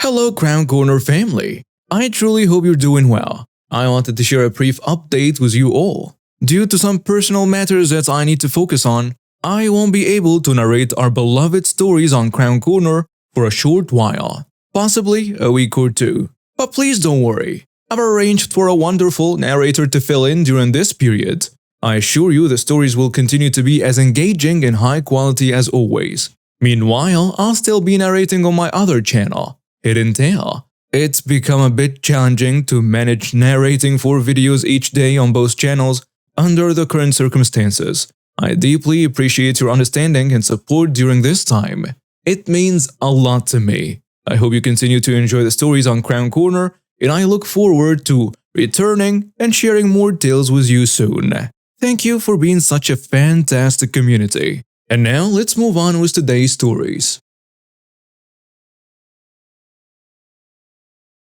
Hello, Crown Corner family. I truly hope you're doing well. I wanted to share a brief update with you all. Due to some personal matters that I need to focus on, I won't be able to narrate our beloved stories on Crown Corner for a short while, possibly a week or two. But please don't worry, I've arranged for a wonderful narrator to fill in during this period. I assure you the stories will continue to be as engaging and high quality as always. Meanwhile, I'll still be narrating on my other channel, Hidden Tale. It's become a bit challenging to manage narrating 4 videos each day on both channels under the current circumstances. I deeply appreciate your understanding and support during this time. It means a lot to me. I hope you continue to enjoy the stories on Crown Corner, and I look forward to returning and sharing more tales with you soon. Thank you for being such a fantastic community. And now let's move on with today's stories.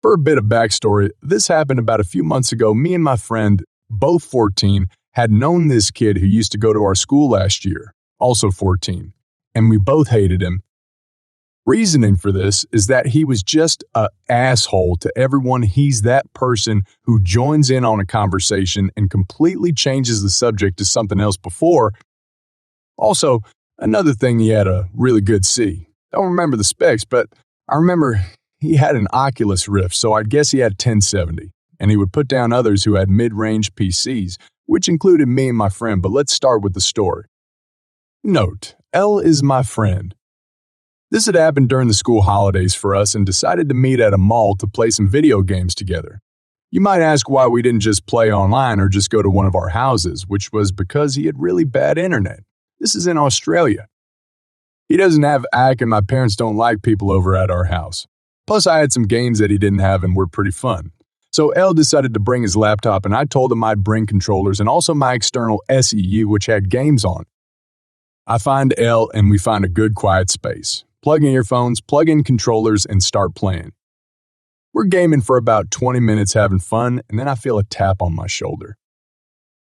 For a bit of backstory, this happened about a few months ago. Me and my friend, both 14, had known this kid who used to go to our school last year, also 14, and we both hated him. Reasoning for this is that he was just an asshole to everyone. He's that person who joins in on a conversation and completely changes the subject to something else before. Also, another thing, he had a really good C. Don't remember the specs, but I remember he had an Oculus Rift, so I guess he had 1070, and he would put down others who had mid-range PCs, which included me and my friend. But let's start with the story. Note, L is my friend. This had happened during the school holidays for us and decided to meet at a mall to play some video games together. You might ask why we didn't just play online or just go to one of our houses, which was because he had really bad internet. This is in Australia. He doesn't have AC and my parents don't like people over at our house. Plus, I had some games that he didn't have and were pretty fun. So L decided to bring his laptop, and I told him I'd bring controllers and also my external SEU, which had games on. I find L and we find a good quiet space. Plug in earphones, plug in controllers, and start playing. We're gaming for about 20 minutes having fun, and then I feel a tap on my shoulder.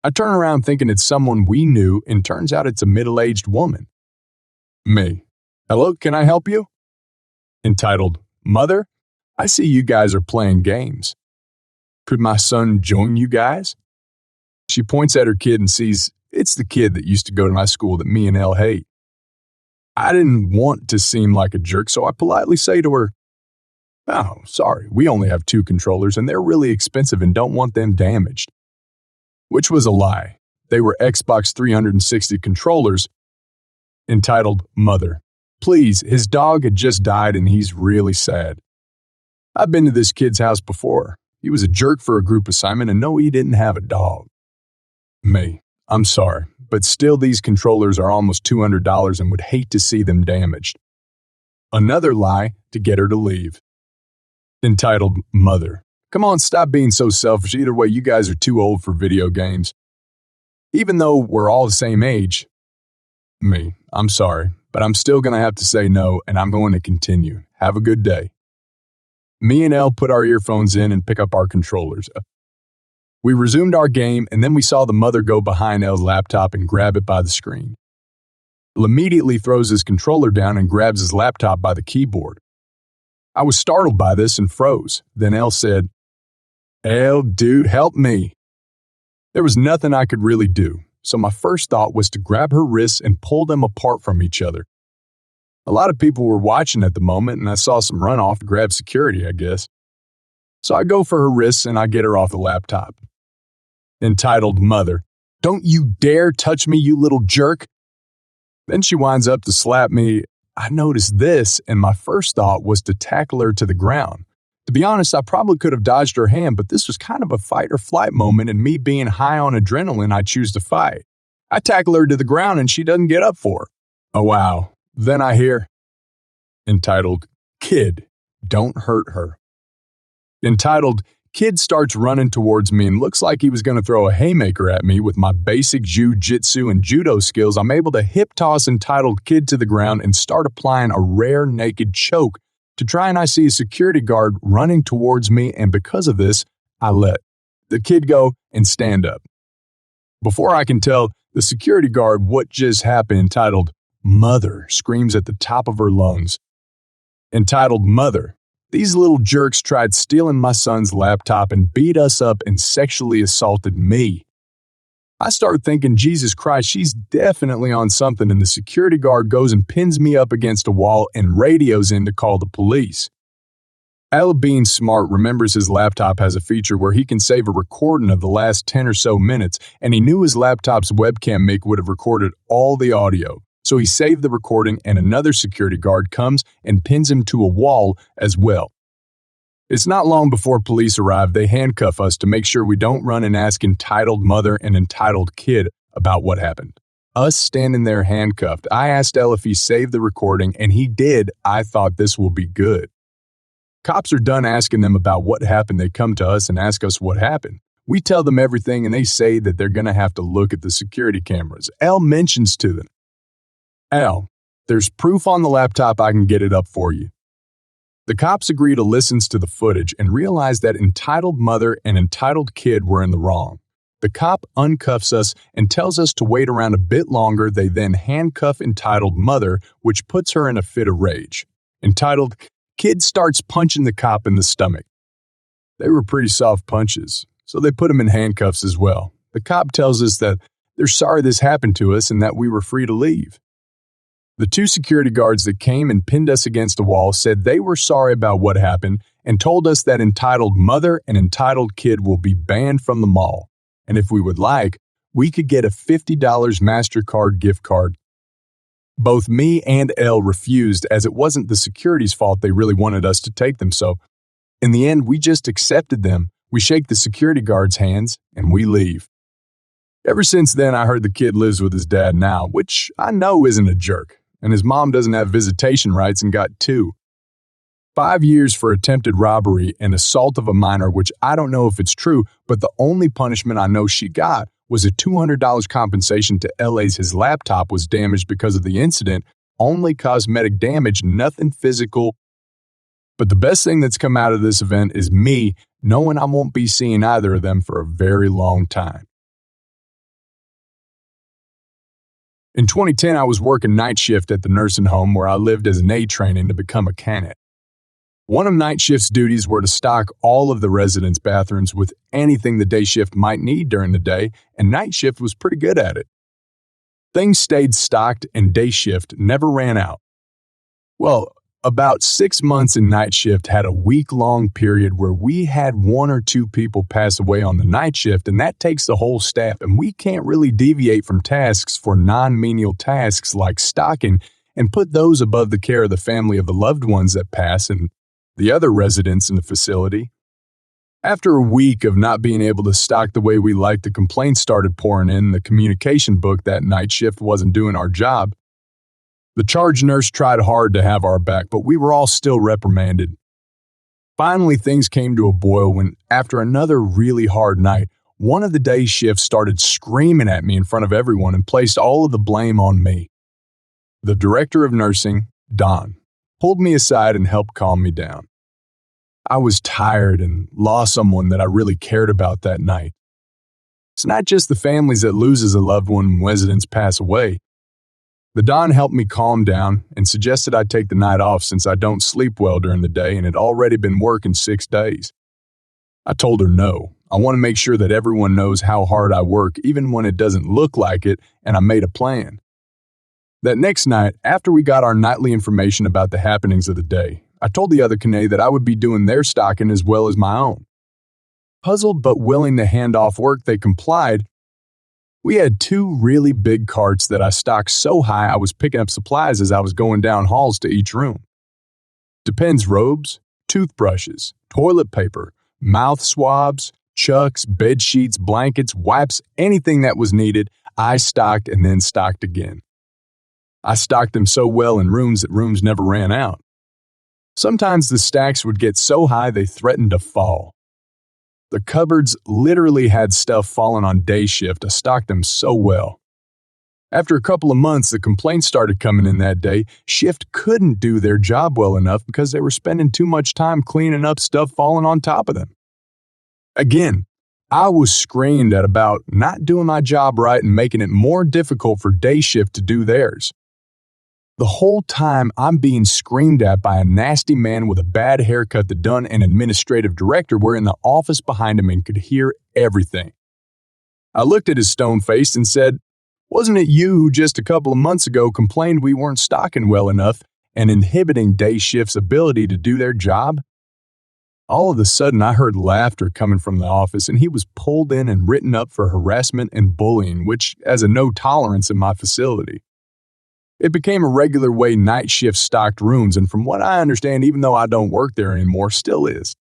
I turn around thinking it's someone we knew, and turns out it's a middle-aged woman. Me. Hello, can I help you? Entitled, Mother, I see you guys are playing games. Could my son join you guys? She points at her kid and sees it's the kid that used to go to my school that me and Elle hate. I didn't want to seem like a jerk, so I politely say to her, "Oh, sorry, we only have 2 controllers and they're really expensive and don't want them damaged." Which was a lie. They were Xbox 360 controllers. Entitled, Mother, please, his dog had just died and he's really sad. I've been to this kid's house before. He was a jerk for a group assignment and no, he didn't have a dog. Me, I'm sorry, but still these controllers are almost $200 and would hate to see them damaged. Another lie to get her to leave. Entitled, Mother, come on, stop being so selfish. Either way, you guys are too old for video games. Even though we're all the same age. Me, I'm sorry, but I'm still going to have to say no, and I'm going to continue. Have a good day. Me and Elle put our earphones in and pick up our controllers. We resumed our game, and then we saw the mother go behind Elle's laptop and grab it by the screen. Elle immediately throws his controller down and grabs his laptop by the keyboard. I was startled by this and froze. Then Elle said, "Elle, dude, help me." There was nothing I could really do, so my first thought was to grab her wrists and pull them apart from each other. A lot of people were watching at the moment, and I saw some runoff to grab security, I guess. So I go for her wrists and I get her off the laptop. Entitled, Mother, don't you dare touch me, you little jerk. Then she winds up to slap me. I noticed this, and my first thought was to tackle her to the ground. To be honest, I probably could have dodged her hand, but this was kind of a fight or flight moment, and me being high on adrenaline, I choose to fight. I tackle her to the ground, and she doesn't get up for her. Oh, wow. Then I hear, entitled, Kid, don't hurt her. Entitled, Kid starts running towards me and looks like he was going to throw a haymaker at me. With my basic jiu-jitsu and judo skills, I'm able to hip toss entitled Kid to the ground and start applying a rare naked choke to try, and I see a security guard running towards me, and because of this, I let the kid go and stand up. Before I can tell the security guard what just happened, entitled, Mother screams at the top of her lungs. Entitled, Mother, These little jerks tried stealing my son's laptop and beat us up and sexually assaulted me. I start thinking, Jesus Christ, she's definitely on something, and the security guard goes and pins me up against a wall and radios in to call the police. Al, being smart, remembers his laptop has a feature where he can save a recording of the last 10 or so minutes, and he knew his laptop's webcam mic would have recorded all the audio. So he saved the recording, and another security guard comes and pins him to a wall as well. It's not long before police arrive. They handcuff us to make sure we don't run and ask entitled mother and entitled kid about what happened. Us standing there handcuffed, I asked Elle if he saved the recording, and he did. I thought this will be good. Cops are done asking them about what happened. They come to us and ask us what happened. We tell them everything, and they say that they're going to have to look at the security cameras. Elle mentions to them, Al, there's proof on the laptop. I can get it up for you. The cops agree to listen to the footage and realize that entitled mother and entitled kid were in the wrong. The cop uncuffs us and tells us to wait around a bit longer. They then handcuff entitled mother, which puts her in a fit of rage. Entitled kid starts punching the cop in the stomach. They were pretty soft punches, so they put him in handcuffs as well. The cop tells us that they're sorry this happened to us and that we were free to leave. The two security guards that came and pinned us against a wall said they were sorry about what happened and told us that entitled mother and entitled kid will be banned from the mall. And if we would like, we could get a $50 MasterCard gift card. Both me and Elle refused, as it wasn't the security's fault. They really wanted us to take them, so in the end, we just accepted them. We shake the security guards' hands, and we leave. Ever since then, I heard the kid lives with his dad now, which I know isn't a jerk, and his mom doesn't have visitation rights and got 2. 5 years for attempted robbery and assault of a minor, which I don't know if it's true, but the only punishment I know she got was a $200 compensation to LA's. His laptop was damaged because of the incident, only cosmetic damage, nothing physical. But the best thing that's come out of this event is me knowing I won't be seeing either of them for a very long time. In 2010, I was working night shift at the nursing home where I lived as an aide training to become a candidate. One of night shift's duties were to stock all of the residents' bathrooms with anything the day shift might need during the day, and night shift was pretty good at it. Things stayed stocked and day shift never ran out. Well, about 6 months in night shift had a week-long period where we had 1 or 2 people pass away on the night shift, and that takes the whole staff, and we can't really deviate from tasks for non-menial tasks like stocking and put those above the care of the family of the loved ones that pass and the other residents in the facility. After a week of not being able to stock the way we liked, the complaints started pouring in. The communication book that night shift wasn't doing our job. The charge nurse tried hard to have our back, but we were all still reprimanded. Finally, things came to a boil when, after another really hard night, one of the day shifts started screaming at me in front of everyone and placed all of the blame on me. The director of nursing, Don, pulled me aside and helped calm me down. I was tired and lost someone that I really cared about that night. It's not just the families that loses a loved one when residents pass away. The Don helped me calm down and suggested I take the night off since I don't sleep well during the day and had already been working 6 days. I told her no. I want to make sure that everyone knows how hard I work even when it doesn't look like it, and I made a plan. That next night, after we got our nightly information about the happenings of the day, I told the other Kane that I would be doing their stocking as well as my own. Puzzled but willing to hand off work, they complied. We had 2 really big carts that I stocked so high I was picking up supplies as I was going down halls to each room. Depends robes, toothbrushes, toilet paper, mouth swabs, chucks, bed sheets, blankets, wipes, anything that was needed, I stocked and then stocked again. I stocked them so well in rooms that rooms never ran out. Sometimes the stacks would get so high they threatened to fall. The cupboards literally had stuff falling on day shift. I stocked them so well. After a couple of months, the complaints started coming in that day. Shift couldn't do their job well enough because they were spending too much time cleaning up stuff falling on top of them. Again, I was screamed at about not doing my job right and making it more difficult for day shift to do theirs. The whole time I'm being screamed at by a nasty man with a bad haircut that done an administrative director were in the office behind him and could hear everything. I looked at his stone face and said, "Wasn't it you who just a couple of months ago complained we weren't stocking well enough and inhibiting day shift's ability to do their job?" All of a sudden, I heard laughter coming from the office, and he was pulled in and written up for harassment and bullying, which has a no tolerance in my facility. It became a regular way night shift stocked rooms, and from what I understand, even though I don't work there anymore, still is.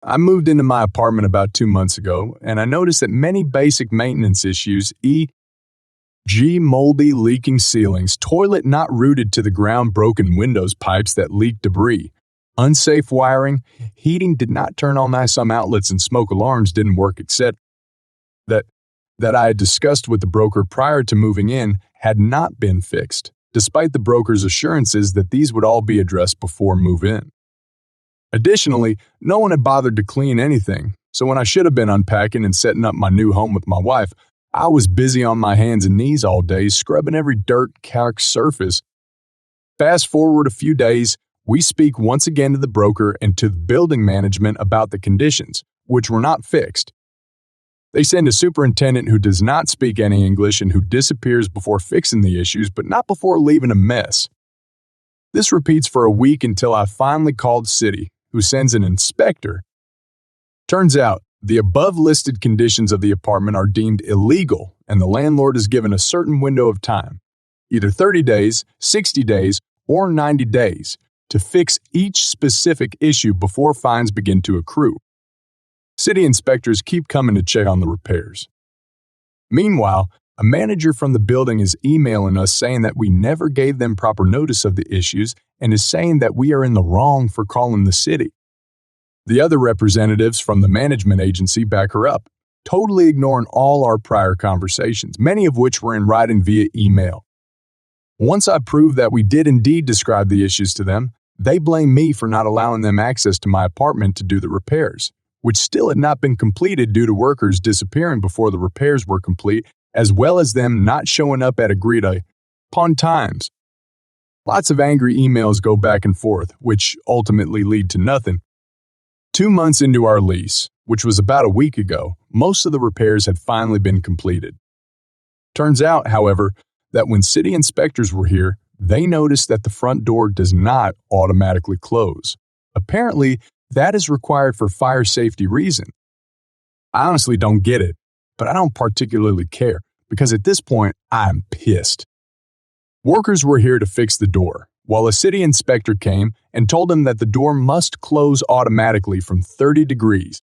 I moved into my apartment about 2 months ago, and I noticed that many basic maintenance issues, e.g. moldy leaking ceilings, toilet not rooted to the ground, broken windows pipes that leak debris, unsafe wiring, heating did not turn on some outlets, and smoke alarms didn't work, etc. That I had discussed with the broker prior to moving in had not been fixed, despite the broker's assurances that these would all be addressed before move-in. Additionally, no one had bothered to clean anything, so when I should have been unpacking and setting up my new home with my wife, I was busy on my hands and knees all day, scrubbing every dirt, calc surface. Fast forward a few days, we speak once again to the broker and to the building management about the conditions, which were not fixed. They send a superintendent who does not speak any English and who disappears before fixing the issues, but not before leaving a mess. This repeats for a week until I finally called city, who sends an inspector. Turns out, the above-listed conditions of the apartment are deemed illegal, and the landlord is given a certain window of time, either 30 days, 60 days, or 90 days, to fix each specific issue before fines begin to accrue. City inspectors keep coming to check on the repairs. Meanwhile, a manager from the building is emailing us saying that we never gave them proper notice of the issues and is saying that we are in the wrong for calling the city. The other representatives from the management agency back her up, totally ignoring all our prior conversations, many of which were in writing via email. Once I proved that we did indeed describe the issues to them, they blame me for not allowing them access to my apartment to do the repairs, which still had not been completed due to workers disappearing before the repairs were complete, as well as them not showing up at agreed upon times. Lots of angry emails go back and forth, which ultimately lead to nothing. 2 months into our lease, which was about a week ago, most of the repairs had finally been completed. Turns out, however, that when city inspectors were here, they noticed that the front door does not automatically close. Apparently, that is required for fire safety reasons. I honestly don't get it, but I don't particularly care, because at this point, I'm pissed. Workers were here to fix the door, while a city inspector came and told them that the door must close automatically from 30 degrees.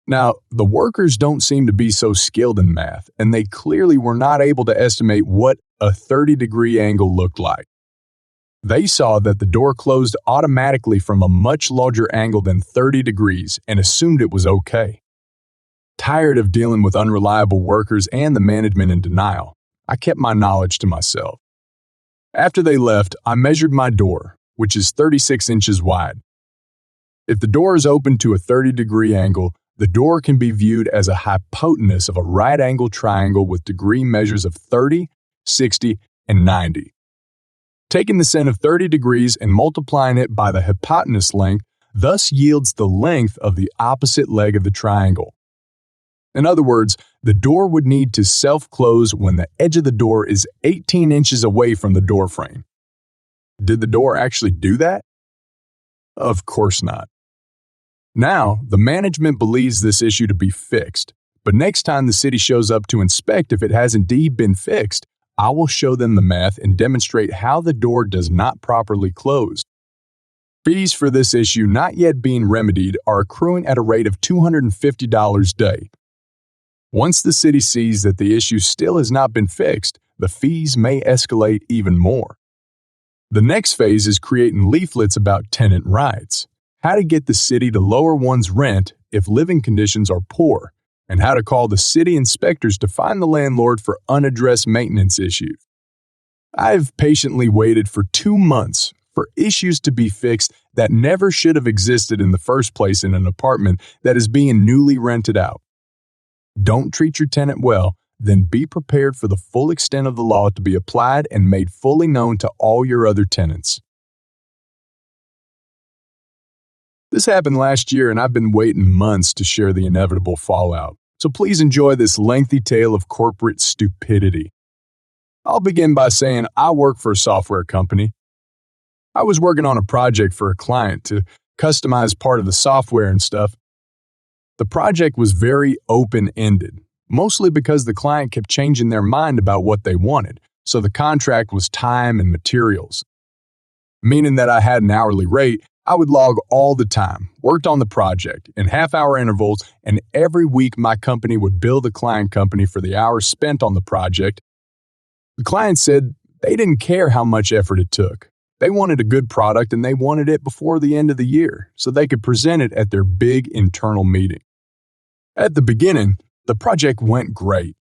Now, the workers don't seem to be so skilled in math, and they clearly were not able to estimate what a 30-degree angle looked like. They saw that the door closed automatically from a much larger angle than 30 degrees and assumed it was okay. Tired of dealing with unreliable workers and the management in denial, I kept my knowledge to myself. After they left, I measured my door, which is 36 inches wide. If the door is open to a 30-degree angle, the door can be viewed as a hypotenuse of a right-angle triangle with degree measures of 30, 60, and 90. Taking the sin of 30 degrees and multiplying it by the hypotenuse length thus yields the length of the opposite leg of the triangle. In other words, the door would need to self-close when the edge of the door is 18 inches away from the door frame. Did the door actually do that? Of course not. Now, the management believes this issue to be fixed, but next time the city shows up to inspect if it has indeed been fixed, I will show them the math and demonstrate how the door does not properly close. Fees for this issue not yet being remedied are accruing at a rate of $250 a day. Once the city sees that the issue still has not been fixed, the fees may escalate even more. The next phase is creating leaflets about tenant rights, how to get the city to lower one's rent if living conditions are poor, and how to call the city inspectors to find the landlord for unaddressed maintenance issues. I've patiently waited for 2 months for issues to be fixed that never should have existed in the first place in an apartment that is being newly rented out. Don't treat your tenant well, then be prepared for the full extent of the law to be applied and made fully known to all your other tenants. This happened last year, and I've been waiting months to share the inevitable fallout. So please enjoy this lengthy tale of corporate stupidity. I'll begin by saying I work for a software company. I was working on a project for a client to customize part of the software and stuff. The project was very open-ended, mostly because the client kept changing their mind about what they wanted, so the contract was time and materials. Meaning that I had an hourly rate, I would log all the time, worked on the project in half-hour intervals, and every week my company would bill the client company for the hours spent on the project. The client said they didn't care how much effort it took. They wanted a good product and they wanted it before the end of the year so they could present it at their big internal meeting. At the beginning, the project went great.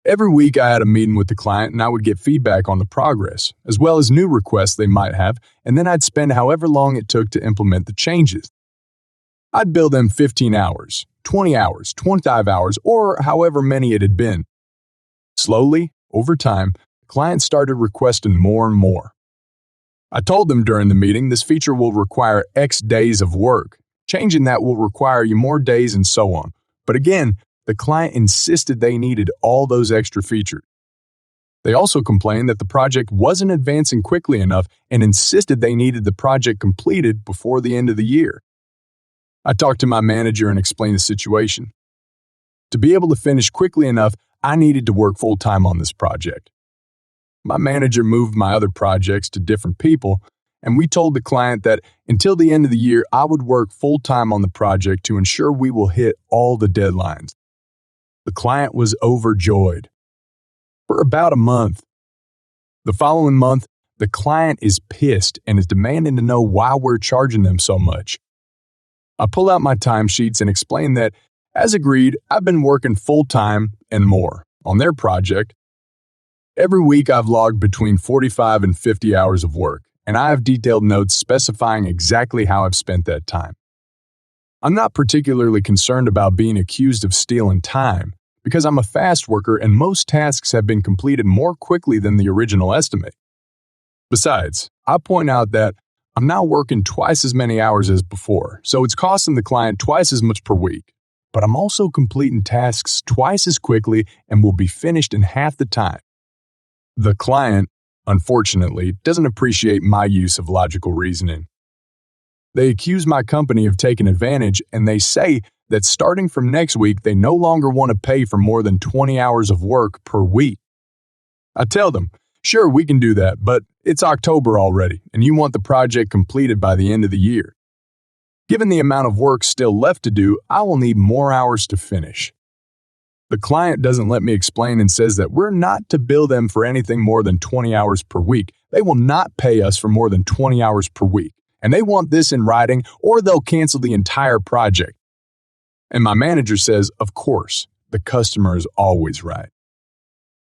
Every week I had a meeting with the client and I would get feedback on the progress, as well as new requests they might have, and then I'd spend however long it took to implement the changes. I'd bill them 15 hours, 20 hours, 25 hours, or however many it had been. Slowly, over time, the client started requesting more and more. I told them during the meeting this feature will require X days of work. Changing that will require you more days and so on. But again, the client insisted they needed all those extra features. They also complained that the project wasn't advancing quickly enough and insisted they needed the project completed before the end of the year. I talked to my manager and explained the situation. To be able to finish quickly enough, I needed to work full-time on this project. My manager moved my other projects to different people, and we told the client that until the end of the year, I would work full-time on the project to ensure we will hit all the deadlines. The client was overjoyed. For about a month. The following month, the client is pissed and is demanding to know why we're charging them so much. I pull out my timesheets and explain that, as agreed, I've been working full-time and more on their project. Every week I've logged between 45 and 50 hours of work, and I have detailed notes specifying exactly how I've spent that time. I'm not particularly concerned about being accused of stealing time, because I'm a fast worker and most tasks have been completed more quickly than the original estimate. Besides, I point out that I'm now working twice as many hours as before, so it's costing the client twice as much per week. But I'm also completing tasks twice as quickly and will be finished in half the time. The client, unfortunately, doesn't appreciate my use of logical reasoning. They accuse my company of taking advantage, and they say that starting from next week, they no longer want to pay for more than 20 hours of work per week. I tell them, sure, we can do that, but it's October already, and you want the project completed by the end of the year. Given the amount of work still left to do, I will need more hours to finish. The client doesn't let me explain and says that we're not to bill them for anything more than 20 hours per week. They will not pay us for more than 20 hours per week, and they want this in writing or they'll cancel the entire project. And my manager says, of course, the customer is always right.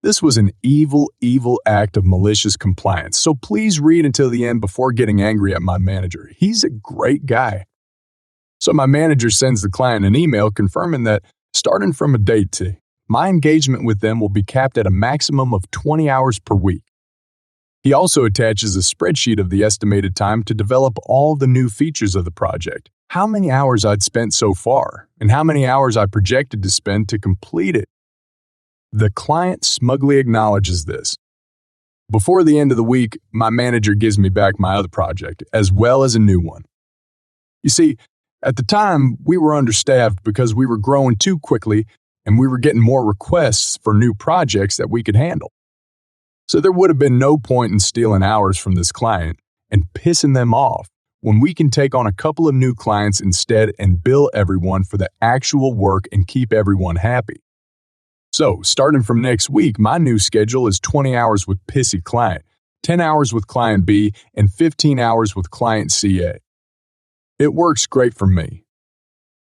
This was an evil, evil act of malicious compliance, so please read until the end before getting angry at my manager. He's a great guy. So my manager sends the client an email confirming that starting from a date T, my engagement with them will be capped at a maximum of 20 hours per week. He also attaches a spreadsheet of the estimated time to develop all the new features of the project, how many hours I'd spent so far, and how many hours I projected to spend to complete it. The client smugly acknowledges this. Before the end of the week, my manager gives me back my other project, as well as a new one. You see, at the time, we were understaffed because we were growing too quickly and we were getting more requests for new projects that we could handle. So there would have been no point in stealing hours from this client and pissing them off when we can take on a couple of new clients instead and bill everyone for the actual work and keep everyone happy. So, starting from next week, my new schedule is 20 hours with pissy client, 10 hours with client B, and 15 hours with client CA. It works great for me.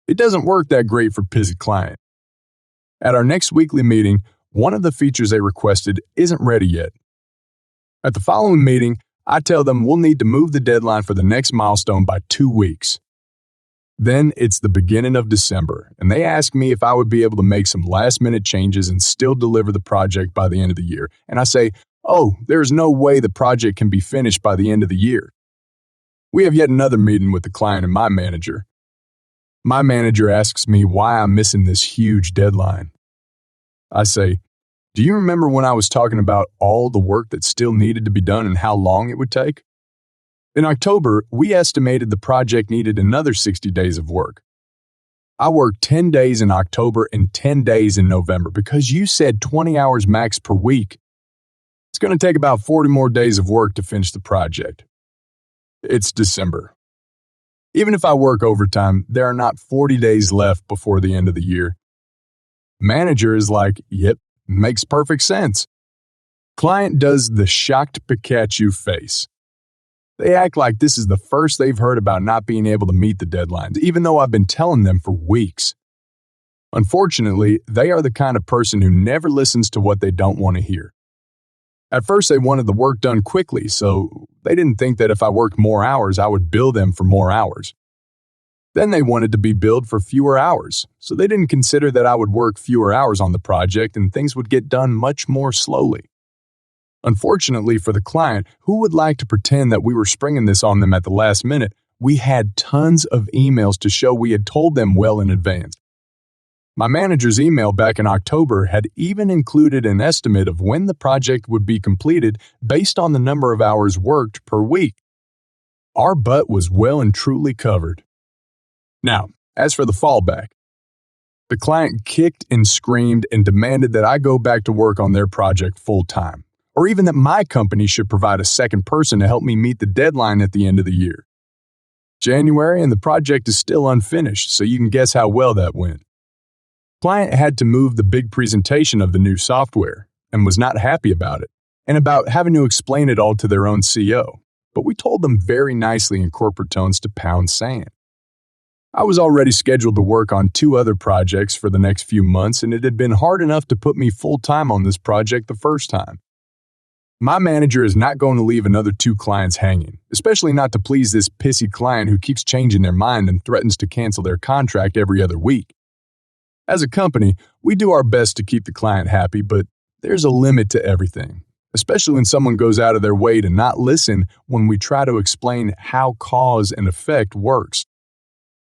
It doesn't work that great for pissy client. At our next weekly meeting, one of the features they requested isn't ready yet. At the following meeting, I tell them we'll need to move the deadline for the next milestone by 2 weeks. Then it's the beginning of December, and they ask me if I would be able to make some last-minute changes and still deliver the project by the end of the year. And I say, oh, there's no way the project can be finished by the end of the year. We have yet another meeting with the client and my manager. My manager asks me why I'm missing this huge deadline. I say, do you remember when I was talking about all the work that still needed to be done and how long it would take? In October, we estimated the project needed another 60 days of work. I worked 10 days in October and 10 days in November because you said 20 hours max per week. It's going to take about 40 more days of work to finish the project. It's December. Even if I work overtime, there are not 40 days left before the end of the year. Manager is like, yep, makes perfect sense. Client does the shocked Pikachu face. They act like this is the first they've heard about not being able to meet the deadlines, even though I've been telling them for weeks. Unfortunately, they are the kind of person who never listens to what they don't want to hear. At first, they wanted the work done quickly, so they didn't think that if I worked more hours, I would bill them for more hours. Then they wanted to be billed for fewer hours, so they didn't consider that I would work fewer hours on the project and things would get done much more slowly. Unfortunately for the client, who would like to pretend that we were springing this on them at the last minute, we had tons of emails to show we had told them well in advance. My manager's email back in October had even included an estimate of when the project would be completed based on the number of hours worked per week. Our butt was well and truly covered. Now, as for the fallback, the client kicked and screamed and demanded that I go back to work on their project full-time, or even that my company should provide a second person to help me meet the deadline at the end of the year. January and the project is still unfinished, so you can guess how well that went. Client had to move the big presentation of the new software and was not happy about it, and about having to explain it all to their own CEO, but we told them very nicely in corporate tones to pound sand. I was already scheduled to work on 2 other projects for the next few months, and it had been hard enough to put me full-time on this project the first time. My manager is not going to leave another 2 clients hanging, especially not to please this pissy client who keeps changing their mind and threatens to cancel their contract every other week. As a company, we do our best to keep the client happy, but there's a limit to everything, especially when someone goes out of their way to not listen when we try to explain how cause and effect works.